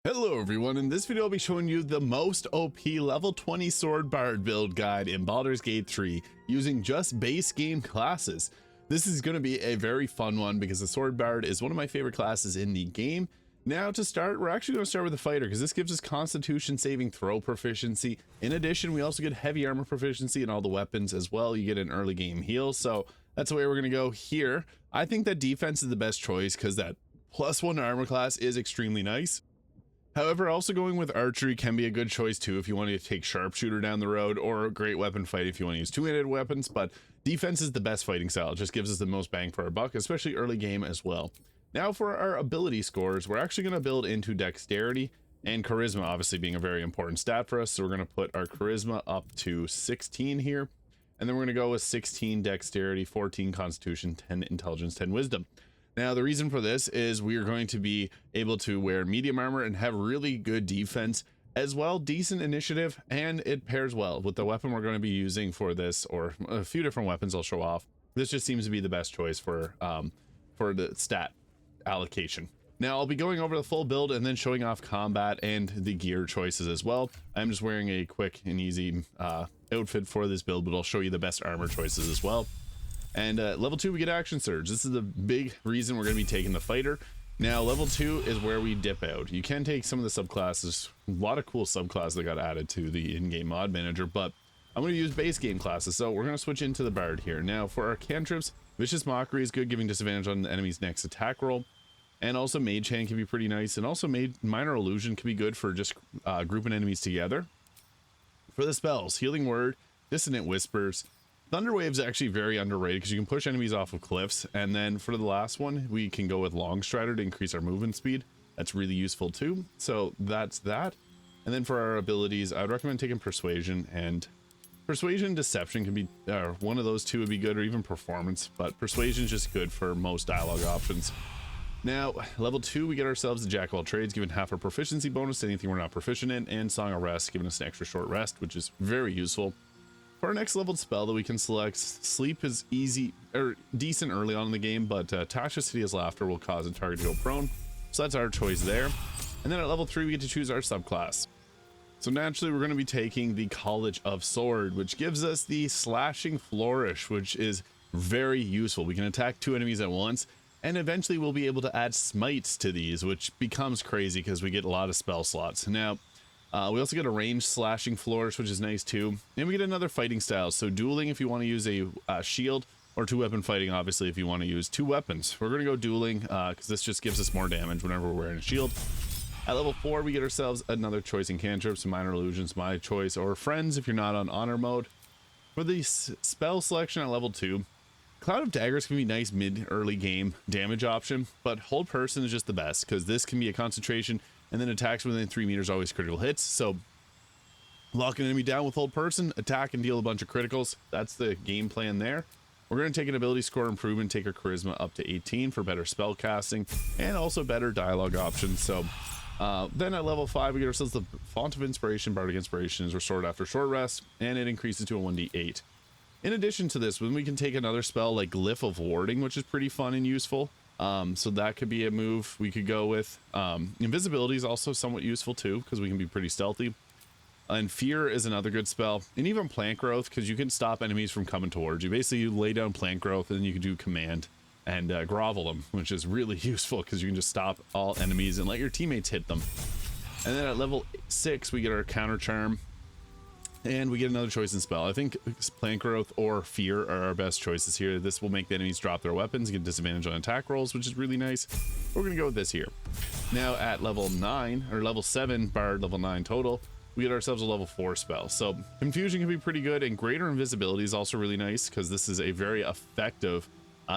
Hello everyone, in this video I'll be showing you the most OP level 20 sword bard build guide in Baldur's Gate 3 using just base game classes. This is going to be a very fun one because the sword bard is one of my favorite classes in the game. Now to start, we're actually going to start with the fighter because this gives us constitution saving throw proficiency. In addition, we also get heavy armor proficiency in all the weapons as well. You get an early game heal, so that's the way we're going to go here. I think that defense is the best choice because that +1 armor class is extremely nice. However, also going with archery can be a good choice too if you want to take sharpshooter down the road, or a great weapon fight if you want to use two-handed weapons, but defense is the best fighting style. It just gives us the most bang for our buck, especially early game as well. Now for our ability scores, we're actually going to build into dexterity and charisma, obviously being a very important stat for us. So we're going to put our charisma up to 16 here, and then we're going to go with 16 dexterity, 14 constitution, 10 intelligence, 10 wisdom. Now, the reason for this is we are going to be able to wear medium armor and have really good defense as well, decent initiative, and it pairs well with the weapon we're going to be using for this, or a few different weapons I'll show off. This just seems to be the best choice for the stat allocation. Now, I'll be going over the full build and then showing off combat and the gear choices as well. I'm just wearing a quick and easy outfit for this build, but I'll show you the best armor choices as well. And level 2, we get action surge. This is the big reason we're going to be taking the fighter. Now, level 2 is where we dip out. You can take some of the subclasses, a lot of cool subclasses that got added to the in-game mod manager, but I'm going to use base game classes, so we're going to switch into the bard here. Now, for our cantrips, vicious mockery is good, giving disadvantage on the enemy's next attack roll, and also mage hand can be pretty nice, and also minor illusion can be good for just grouping enemies together. For the spells, healing word, dissonant whispers. Thunderwave is actually very underrated because you can push enemies off of cliffs, and then for the last one we can go with long strider to increase our movement speed. That's really useful too, so that's that. And then for our abilities, I would recommend taking persuasion, and persuasion deception can be one of those two would be good, or even performance, but persuasion is just good for most dialogue options. Now level 2, we get ourselves the jack of all trades, giving half our proficiency bonus to anything we're not proficient in, and song of rest, giving us an extra short rest, which is very useful. For our next leveled spell that we can select, sleep is easy or decent early on in the game, but Tasha's hideous laughter will cause a target to go prone, so that's our choice there. And then at level 3 we get to choose our subclass. So naturally we're going to be taking the College of Sword, which gives us the slashing flourish, which is very useful. We can attack 2 enemies at once, and eventually we'll be able to add smites to these, which becomes crazy because we get a lot of spell slots. Now we also get a ranged slashing flourish, which is nice too. And we get another fighting style. So dueling if you want to use a shield, or 2-weapon fighting obviously if you want to use 2 weapons. We're going to go dueling because this just gives us more damage whenever we're wearing a shield. At level 4 we get ourselves another choice in cantrips, minor illusions, my choice, or friends if you're not on honor mode. For the spell selection at level 2, Cloud of Daggers can be nice mid-early game damage option, but hold person is just the best because this can be a concentration, and then attacks within 3 meters always critical hits. So lock an enemy down with hold person, attack and deal a bunch of criticals. That's the game plan there. We're going to take an ability score improvement, take our charisma up to 18 for better spell casting and also better dialogue options. So then at level 5 we get ourselves the Font of Inspiration. Bardic Inspiration is restored after short rest, and it increases to a 1d8. In addition to this, when we can take another spell like Glyph of Warding, which is pretty fun and useful. So that could be a move we could go with. Invisibility is also somewhat useful too because we can be pretty stealthy, and Fear is another good spell, and even Plant Growth because you can stop enemies from coming towards you. Basically you lay down Plant Growth and then you can do command and grovel them, which is really useful because you can just stop all enemies and let your teammates hit them. And then at level 6 we get our Counter Charm, and we get another choice in spell. I think Plant Growth or Fear are our best choices here. This will make the enemies drop their weapons, get disadvantage on attack rolls, which is really nice. We're going to go with this here. Now at level 9, or level 7, Bard, level 9 total, we get ourselves a level 4 spell. So Confusion can be pretty good, and Greater Invisibility is also really nice because this is a very effective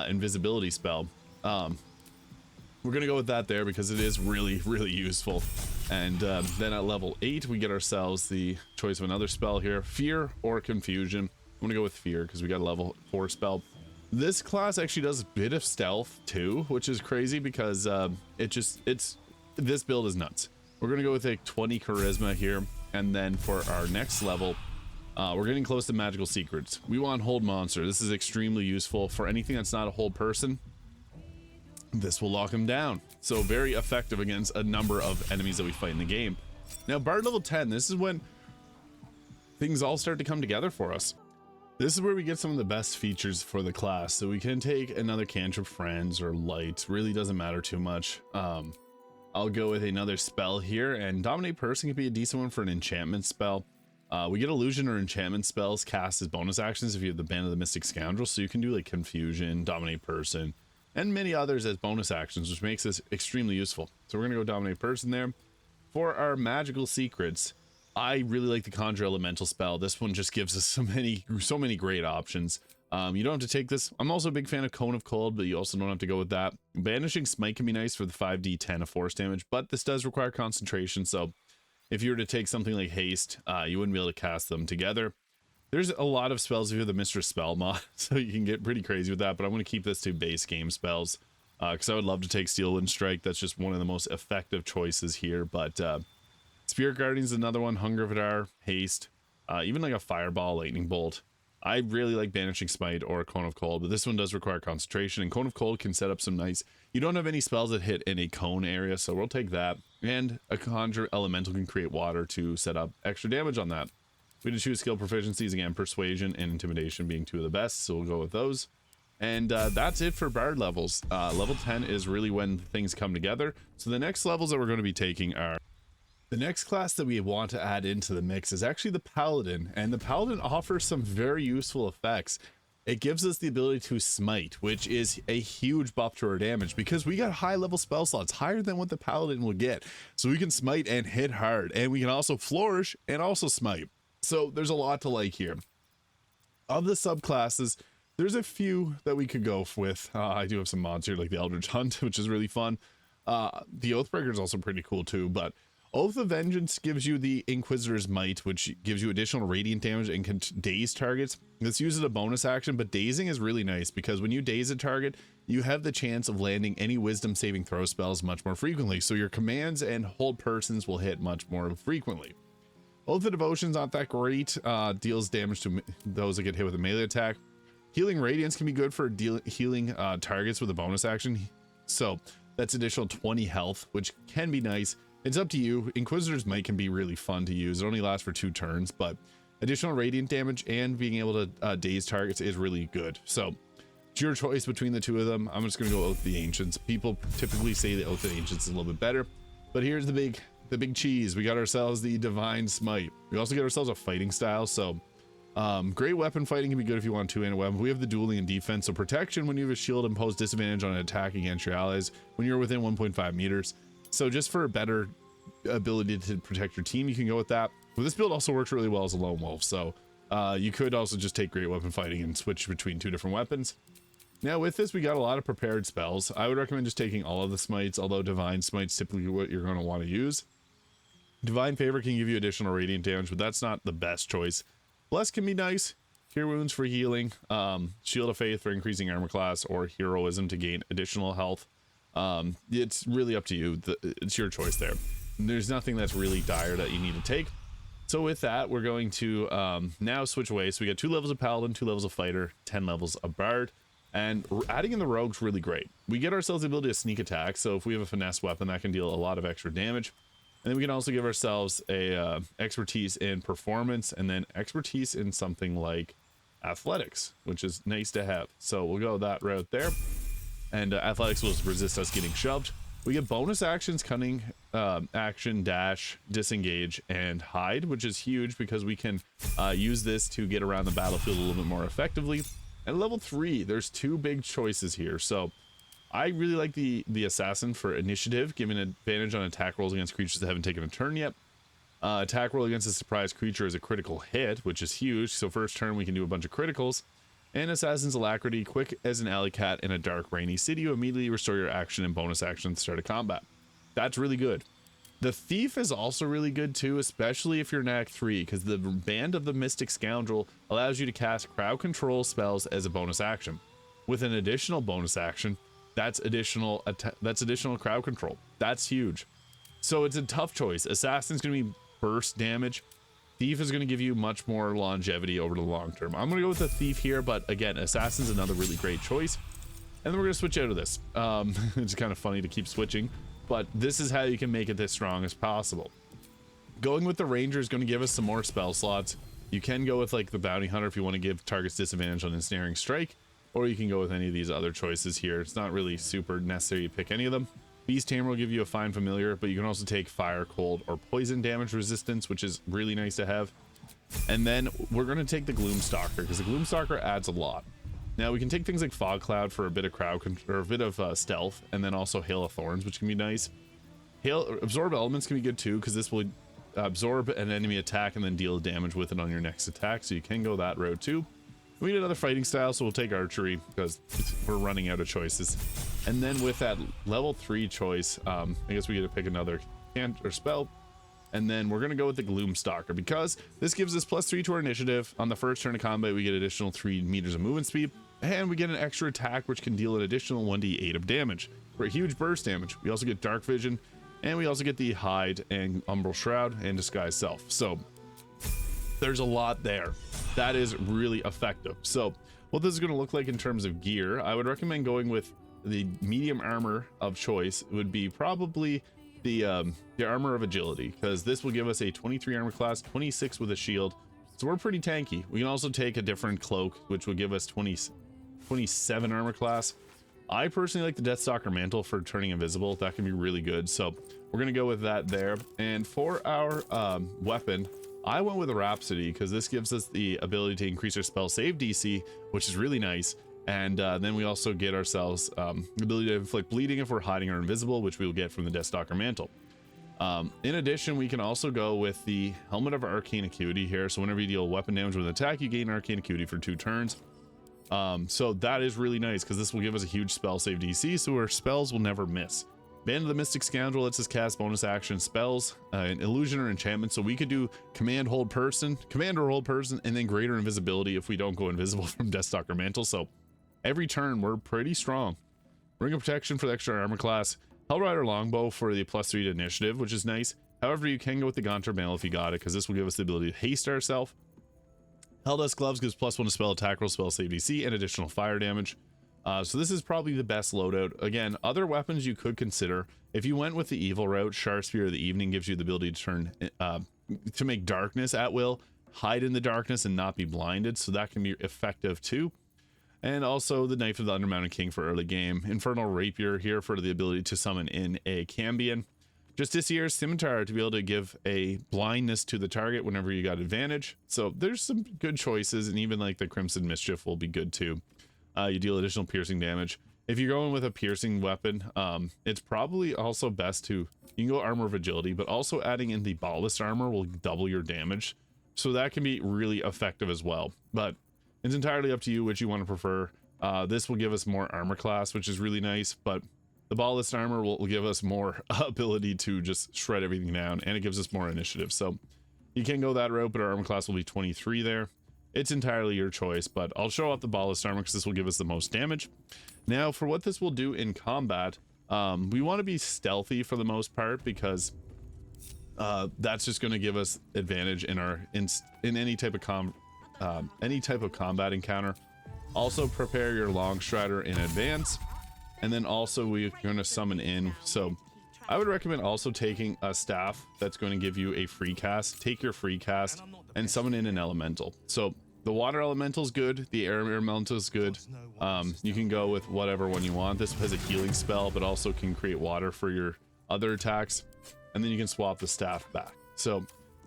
invisibility spell. We're going to go with that there because it is really, really useful. And then at level 8 we get ourselves the choice of another spell here, Fear or Confusion. I'm going to go with Fear because we got a level 4 spell. This class actually does a bit of stealth too, which is crazy because this build is nuts. We're going to go with a 20 charisma here, and then for our next level we're getting close to magical secrets. We want hold monster. This is extremely useful for anything that's not a hold person. this will lock him down. So very effective against a number of enemies that we fight in the game. Now, Bard level 10, this is when things all start to come together for us. This is where we get some of the best features for the class. So we can take another cantrip friends or light, really doesn't matter too much. I'll go with another spell here, and dominate person can be a decent one for an enchantment spell. We get illusion or enchantment spells cast as bonus actions if you have the Band of the Mystic Scoundrel, so you can do like confusion, dominate person, and many others as bonus actions, which makes this extremely useful. So we're gonna go dominate person there. For our magical secrets, I really like the conjure elemental spell. This one just gives us so many great options. You don't have to take this. I'm also a big fan of Cone of Cold, but you also don't have to go with that. Banishing Smite can be nice for the 5d10 of force damage, but this does require concentration, so if you were to take something like haste, you wouldn't be able to cast them together. There's a lot of spells if you have the Mistress Spell mod, so you can get pretty crazy with that, but I'm going to keep this to base game spells, because I would love to take Steel Wind Strike. That's just one of the most effective choices here, but Spirit Guardian is another one, Hunger Vidar, haste, even like a Fireball, Lightning Bolt. I really like Banishing Smite or Cone of Cold, but this one does require concentration, and Cone of Cold can set up some nice... You don't have any spells that hit in a cone area, so we'll take that. And a Conjure Elemental can create water to set up extra damage on that. We can choose skill proficiencies, again, Persuasion and Intimidation being two of the best, so we'll go with those. And that's it for Bard levels. Level 10 is really when things come together. So the next levels that we're going to be taking are... The next class that we want to add into the mix is actually the Paladin, and the Paladin offers some very useful effects. It gives us the ability to smite, which is a huge buff to our damage because we got high level spell slots, higher than what the Paladin will get. So we can smite and hit hard, and we can also flourish and also smite. So there's a lot to like here. Of the subclasses, there's a few that we could go with. I do have some mods here like the Eldritch Hunt, which is really fun. The Oathbreaker is also pretty cool too, but Oath of Vengeance gives you the Inquisitor's Might, which gives you additional radiant damage and can daze targets. This uses a bonus action, but dazing is really nice because when you daze a target, you have the chance of landing any wisdom saving throw spells much more frequently. So your commands and hold persons will hit much more frequently. Oath of Devotion's not that great, deals damage to those that get hit with a melee attack. Healing Radiance can be good for healing targets with a bonus action. So that's additional 20 health, which can be nice. It's up to you. Inquisitor's Might can be really fun to use. It only lasts for 2 turns, but additional radiant damage and being able to daze targets is really good. So it's your choice between the two of them. I'm just going to go Oath of the Ancients. People typically say the Oath of the Ancients is a little bit better, but here's the big cheese. We got ourselves the Divine Smite. We also get ourselves a fighting style. So great weapon fighting can be good if you want two-handed weapon. We have the dueling and defense. So protection when you have a shield, impose disadvantage on an attack against your allies when you're within 1.5 meters. So just for a better ability to protect your team, you can go with that. But this build also works really well as a lone wolf, so you could also just take great weapon fighting and switch between 2 different weapons. Now with this, we got a lot of prepared spells. I would recommend just taking all of the smites, although Divine Smite's typically what you're going to want to use. Divine Favor can give you additional radiant damage, but that's not the best choice. Bless can be nice. Cure Wounds for healing, Shield of Faith for increasing armor class, or Heroism to gain additional health. It's really up to you. It's your choice there. There's nothing that's really dire that you need to take. So with that, we're going to now switch away. So we got 2 levels of Paladin, 2 levels of Fighter, 10 levels of Bard, and adding in the Rogue's really great. We get ourselves the ability to sneak attack. So if we have a finesse weapon, that can deal a lot of extra damage. And then we can also give ourselves a expertise in performance, and then expertise in something like athletics, which is nice to have. So we'll go that route there. And athletics will resist us getting shoved. We get bonus actions, cunning, action, dash, disengage, and hide, which is huge because we can use this to get around the battlefield a little bit more effectively. And level 3, there's 2 big choices here. So I really like the assassin for initiative, giving advantage on attack rolls against creatures that haven't taken a turn yet. Attack roll against a surprise creature is a critical hit, which is huge. So first turn we can do a bunch of criticals. And Assassin's Alacrity, quick as an alley cat in a dark, rainy city. You immediately restore your action and bonus action at the start of combat. That's really good. The Thief is also really good too, especially if you're in Act 3, because the Band of the Mystic Scoundrel allows you to cast crowd control spells as a bonus action. With an additional bonus action, that's additional crowd control. That's huge. So it's a tough choice. Assassin's going to be burst damage. Thief is going to give you much more longevity over the long term. I'm going to go with the Thief here, but again, Assassin's another really great choice. And then we're gonna switch out of this. It's kind of funny to keep switching, but this is how you can make it this strong as possible. Going with the ranger is going to give us some more spell slots. You can go with like the bounty hunter if you want to give targets disadvantage on ensnaring strike, or you can go with any of these other choices here. It's not really super necessary to pick any of them. Beast tamer will give you a fine familiar, but you can also take fire, cold, or poison damage resistance, which is really nice to have. And then we're going to take the gloom stalker because the gloom stalker adds a lot. Now we can take things like fog cloud for a bit of crowd or a bit of stealth, and then also hail of thorns, which can be nice. Absorb elements can be good too, because this will absorb an enemy attack and then deal damage with it on your next attack, so you can go that route too. We need another fighting style, so we'll take archery because we're running out of choices. And then with that level 3 choice, I guess we get to pick another cant or spell, and then we're going to go with the gloom stalker because this gives us +3 to our initiative. On the first turn of combat we get additional 3 meters of movement speed, and we get an extra attack which can deal an additional 1d8 of damage for a huge burst damage. We also get dark vision, and we also get the hide and umbral shroud and disguise self. So there's a lot there that is really effective. So what this is going to look like in terms of gear, I would recommend going with the medium armor of choice. It would be probably the armor of agility, because this will give us a 23 armor class, 26 with a shield, so we're pretty tanky. We can also take a different cloak which will give us 27 armor class. I personally like the Deathstalker mantle for turning invisible. That can be really good, so we're gonna go with that there. And for our weapon, I went with a Rhapsody because this gives us the ability to increase our spell save DC, which is really nice. And then we also get ourselves the ability to inflict bleeding if we're hiding or invisible, which we will get from the Deathstalker mantle. In addition, we can also go with the helmet of arcane acuity here, so whenever you deal weapon damage with an attack, you gain arcane acuity for 2 turns. So that is really nice because this will give us a huge spell save DC, so our spells will never miss. Band of the Mystic Scoundrel lets us cast bonus action spells, an illusion or enchantment, so we could do command or hold person, and then greater invisibility if we don't go invisible from Deathstalker mantle. So every turn we're pretty strong. Ring of protection for the extra armor class, Hellrider longbow for the +3 to initiative, which is nice. However, you can go with the Gaunter mail if you got it, because this will give us the ability to haste ourselves. Helldust gloves gives +1 to spell attack roll, spell save DC, and additional fire damage. So this is probably the best loadout. Again, other weapons you could consider. If you went with the evil route, Sharp Spear of the Evening gives you the ability to turn to make darkness at will, hide in the darkness and not be blinded, so that can be effective too. And also the Knife of the Undermounted King for early game. Infernal Rapier here for the ability to summon in a Cambion. Justiciar's Scimitar to be able to give a blindness to the target whenever you got advantage. So there's some good choices, and even like the Crimson Mischief will be good too. You deal additional piercing damage. If you're going with a piercing weapon, it's probably also best to, you can go armor of agility, but also adding in the ballast armor will double your damage. So that can be really effective as well. But it's entirely up to you which you want to prefer. This will give us more armor class, which is really nice, but the ballast armor will give us more ability to just shred everything down, and it gives us more initiative. So you can go that route, but our armor class will be 23 there. It's entirely your choice, but I'll show off the ballast armor because this will give us the most damage. Now, for what this will do in combat, we want to be stealthy for the most part, because that's just going to give us advantage in our in any type of combat encounter. Also, prepare your long strider in advance, and then also we're going to summon in. So I would recommend also taking a staff that's going to give you a free cast. Take your free cast and summon in an elemental. So the water elemental is good, the air elemental is good. You can go with whatever one you want. This has a healing spell, but also can create water for your other attacks, and then you can swap the staff back. So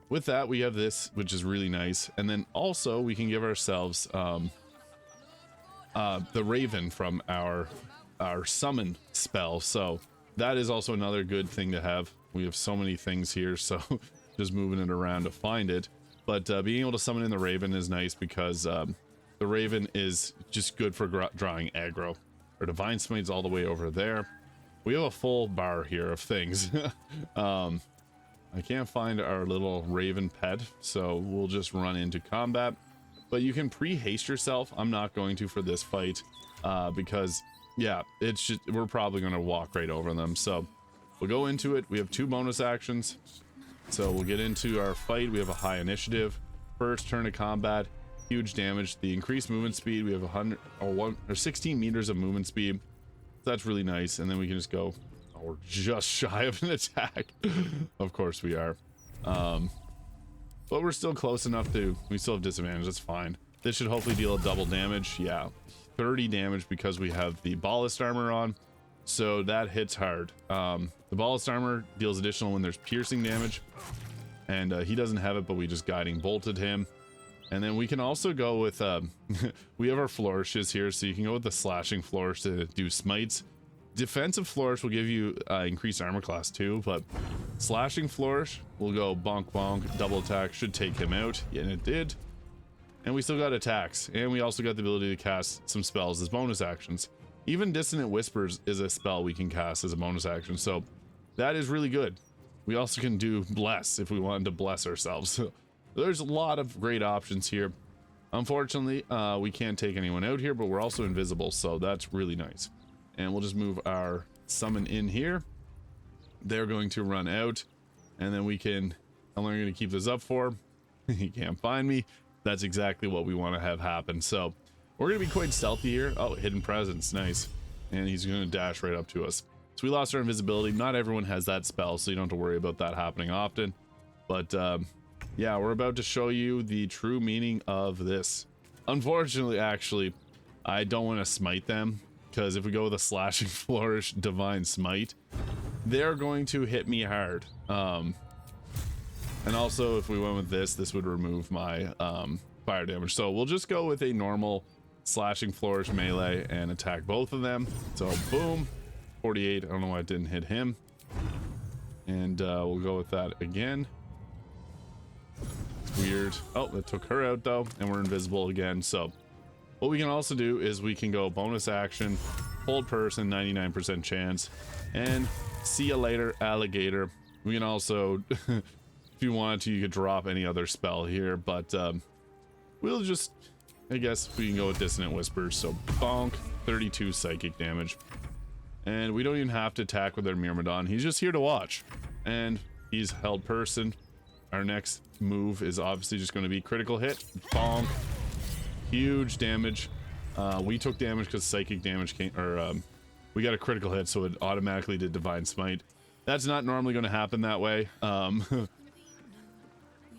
with that, we have this, which is really nice. And then also we can give ourselves the Raven from our summon spell. So that is also another good thing to have. We have so many things here, so just moving it around to find it. But being able to summon in the Raven is nice, because the Raven is just good for drawing aggro. Our Divine Smite's all the way over there. We have a full bar here of things. I can't find our little Raven pet, so we'll just run into combat. But you can pre-haste yourself. I'm not going to for this fight, because yeah, it's just, we're probably going to walk right over them. So we'll go into it. We have 2 bonus actions. So we'll get into our fight. We have a high initiative. First turn of combat. huge damage. The increased movement speed, we have 16 meters of movement speed. That's really nice. And then we can just go, oh, we're just shy of an attack. Of course we are. But we're still close enough to, we still have disadvantage. That's fine. This should hopefully deal a double damage. Yeah, 30 damage because we have the ballast armor on. So that hits hard. The ballast armor deals additional when there's piercing damage. And he doesn't have it, but we just guiding bolted him. And then we can also go with, we have our flourishes here. So you can go with the slashing flourish to do smites. Defensive flourish will give you increased armor class too, but slashing flourish will go bonk bonk, double attack, should take him out, and it did. And we still got attacks, and we also got the ability to cast some spells as bonus actions. Even Dissonant Whispers is a spell we can cast as a bonus action, so that is really good. We also can do bless if we wanted to bless ourselves. There's a lot of great options here. Unfortunately, we can't take anyone out here, but we're also invisible, so that's really nice. And we'll just move our summon in here. They're going to run out, and then we can, how long are you going to keep this up for? You can't find me. That's exactly what we want to have happen. So we're going to be quite stealthy here. Oh, hidden presence, nice. And he's going to dash right up to us. So we lost our invisibility. Not everyone has that spell, so you don't have to worry about that happening often. But yeah, we're about to show you the true meaning of this. Unfortunately, actually, I don't want to smite them, because if we go with a slashing flourish divine smite, they're going to hit me hard. And also if we went with this would remove my fire damage. So we'll just go with a normal slashing flourish melee and attack both of them. So boom, 48. I don't know why it didn't hit him. And we'll go with that again. It's weird. Oh, that took her out though, and we're invisible again. So what we can also do is we can go bonus action, hold person, 99% chance, and see you later, alligator. We can also, if you wanted to, you could drop any other spell here, but we'll just, I guess we can go with Dissonant Whispers. So bonk, 32 psychic damage. And we don't even have to attack with our Myrmidon. He's just here to watch. And he's held person. Our next move is obviously just going to be critical hit. Bonk. Huge damage. We took damage because psychic damage came, or we got a critical hit, so it automatically did divine smite. That's not normally going to happen that way. But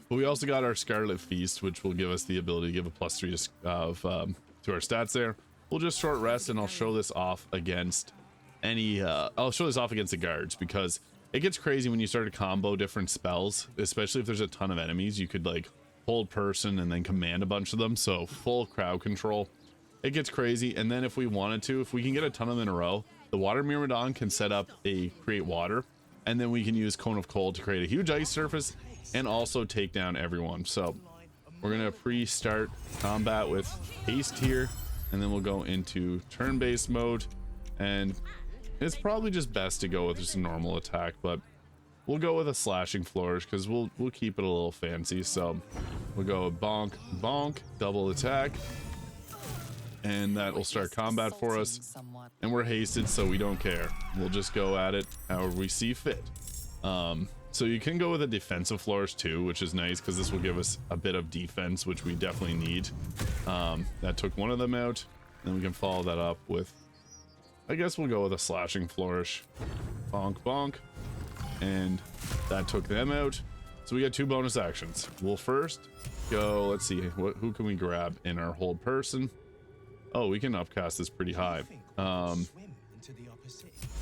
we also got our Scarlet Feast, which will give us the ability to give a +3 to our stats there. We'll just short rest, and I'll show this off against any. I'll show this off against the guards, because it gets crazy when you start to combo different spells, especially if there's a ton of enemies. You could like hold person and then command a bunch of them, so full crowd control. It gets crazy. And then if we wanted to, if we can get a ton of them in a row, the water Myrmidon can set up a create water, and then we can use Cone of Cold to create a huge ice surface and also take down everyone. So we're gonna pre-start combat with haste here, and then we'll go into turn-based mode, and it's probably just best to go with just a normal attack, but we'll go with a slashing flourish because we'll keep it a little fancy. So we'll go with bonk bonk, double attack, and that will start combat for us. And we're hasted, so we don't care. We'll just go at it however we see fit. So you can go with a defensive flourish too, which is nice because this will give us a bit of defense, which we definitely need. That took one of them out. Then we can follow that up with, I guess we'll go with a slashing flourish. Bonk bonk. And that took them out. So we got 2 bonus actions. We'll first go, let's see, who can we grab in our hold person? Oh, we can upcast this pretty high. We'll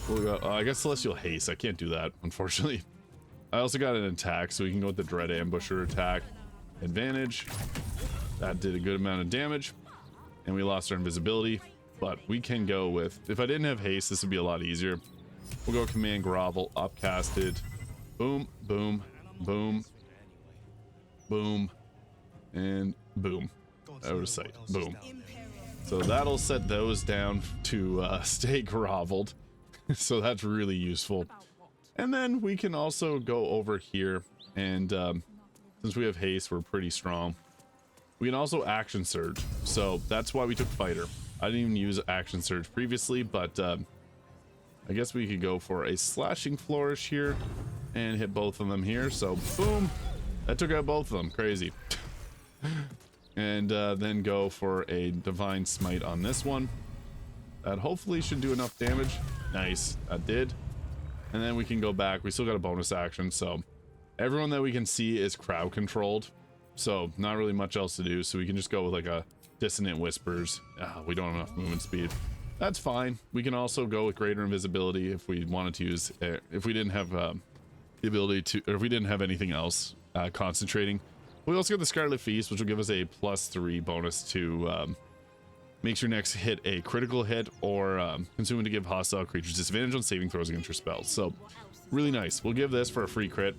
go, I guess Celestial Haste. I can't do that, unfortunately. I also got an attack, so we can go with the Dread Ambusher attack. Advantage. That did a good amount of damage. And we lost our invisibility. But we can go with, if I didn't have haste, this would be a lot easier. We'll go command grovel, upcasted. Boom, boom, boom, boom, and boom. Out of sight. Boom. So that'll set those down to stay groveled. So that's really useful. And then we can also go over here, and since we have haste, we're pretty strong. We can also action surge. So that's why we took fighter. I didn't even use action surge previously, but I guess we could go for a slashing flourish here and hit both of them here. So boom, that took out both of them. Crazy. and then go for a divine smite on this one. That hopefully should do enough damage. Nice, that did. And then we can go back. We still got a bonus action, so everyone that we can see is crowd controlled, so not really much else to do. So we can just go with like a dissonant whispers. We don't have enough movement speed. That's fine. We can also go with greater invisibility if we wanted to use if we didn't have the ability to, or if we didn't have anything else concentrating. We also got the Scarlet Feast, which will give us a +3 bonus to makes your next hit a critical hit, or consume to give hostile creatures disadvantage on saving throws against your spells. So really nice. We'll give this for a free crit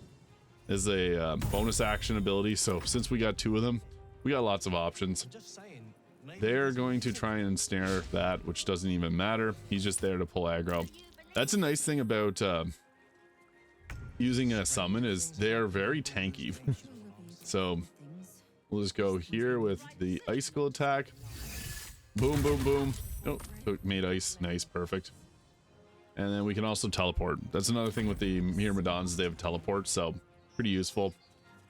as a bonus action ability. So since we got 2 of them, we got lots of options. They're going to try and ensnare that, which doesn't even matter. He's just there to pull aggro. That's a nice thing about using a summon, is they're very tanky. So we'll just go here with the icicle attack. Boom, boom, boom. Oh, made ice. Nice, perfect. And then we can also teleport. That's another thing with the Myrmidons, they have teleport, so pretty useful.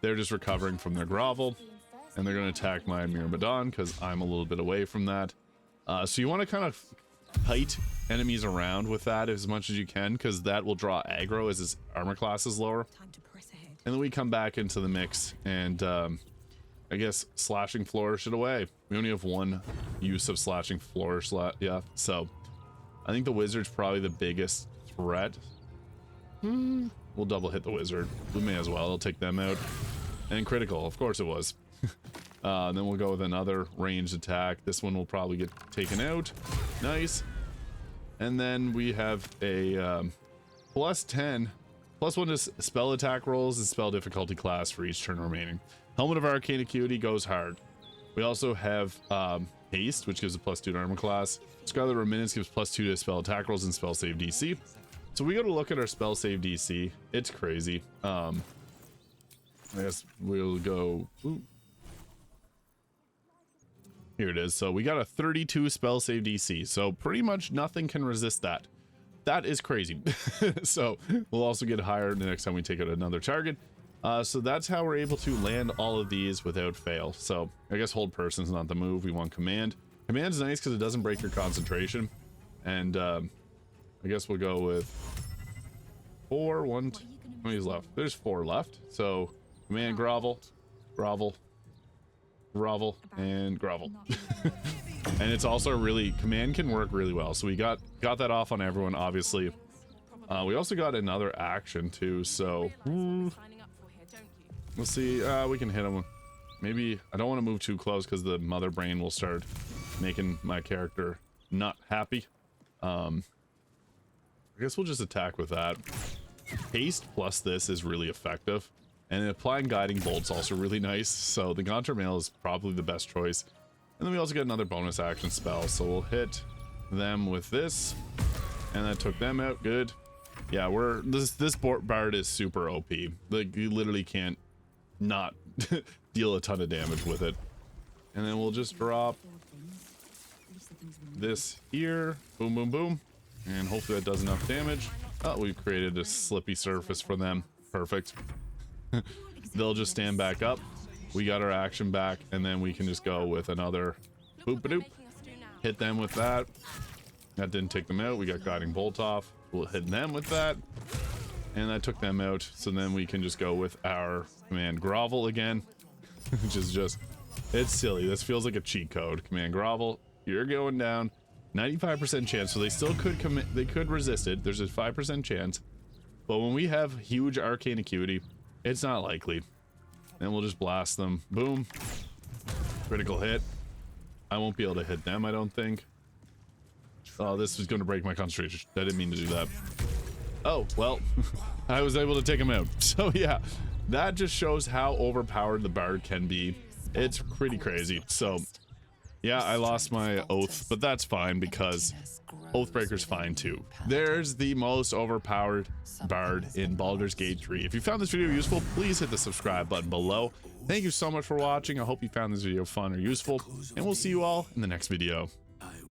They're just recovering from their grovel, and they're going to attack my Myrmidon because I'm a little bit away from that. So you want to kind of kite enemies around with that as much as you can, because that will draw aggro as his armor class is lower. And then we come back into the mix, and I guess slashing flourish it away. We only have 1 use of slashing flourish left. Yeah, so I think the wizard's probably the biggest threat. We'll double hit the wizard. We may as well. It'll take them out. And critical, of course it was. And then we'll go with another ranged attack. This one will probably get taken out. Nice. And then we have a +10, +1 to spell attack rolls and spell difficulty class for each turn remaining. Helmet of Arcane Acuity goes hard. We also have haste, which gives a +2 to armor class. Scarlet Reminiscence gives +2 to spell attack rolls and spell save DC. So we got to look at our spell save DC. It's crazy. I guess we'll go. Ooh. Here it is. So we got a 32 spell save DC. So pretty much nothing can resist that. That is crazy. So we'll also get higher the next time we take out another target. So that's how we're able to land all of these without fail. So I guess hold person's not the move. We want command. Command's nice because it doesn't break your concentration. And I guess we'll go with 4, 1, 2. How many's left? There's 4 left. So command, grovel, grovel, grovel, and grovel. And it's also really, command can work really well. So we got that off on everyone, obviously. We also got another action too. So we'll see. We can hit him. Maybe I don't want to move too close because the mother brain will start making my character not happy. I guess we'll just attack with that. Haste plus this is really effective, and applying guiding bolt's also really nice. So the Gaunter Mail is probably the best choice. And then we also get another bonus action spell, so we'll hit them with this, and that took them out. Good. Yeah, this Bard is super OP. Like, you literally can't not deal a ton of damage with it. And then we'll just drop this here. Boom, boom, boom. And hopefully that does enough damage. Oh, we've created a slippy surface for them. Perfect. They'll just stand back up. We got our action back, and then we can just go with another boop-a-doop. Hit them with that. That didn't take them out. We got guiding bolt off. We'll hit them with that, and that took them out. So then we can just go with our command grovel again, which is just, it's silly. This feels like a cheat code. Command grovel, you're going down. 95% chance, so they still could commit. They could resist it. There's a 5% chance, but when we have huge arcane acuity, it's not likely. And we'll just blast them. Boom. Critical hit. I won't be able to hit them, I don't think. Oh, this is going to break my concentration. I didn't mean to do that. Oh, well, I was able to take him out. So yeah, that just shows how overpowered the Bard can be. It's pretty crazy. So yeah, I lost my oath, but that's fine because Oathbreaker's fine too. There's the most overpowered Bard in Baldur's Gate 3. If you found this video useful, please hit the subscribe button below. Thank you so much for watching. I hope you found this video fun or useful, and we'll see you all in the next video.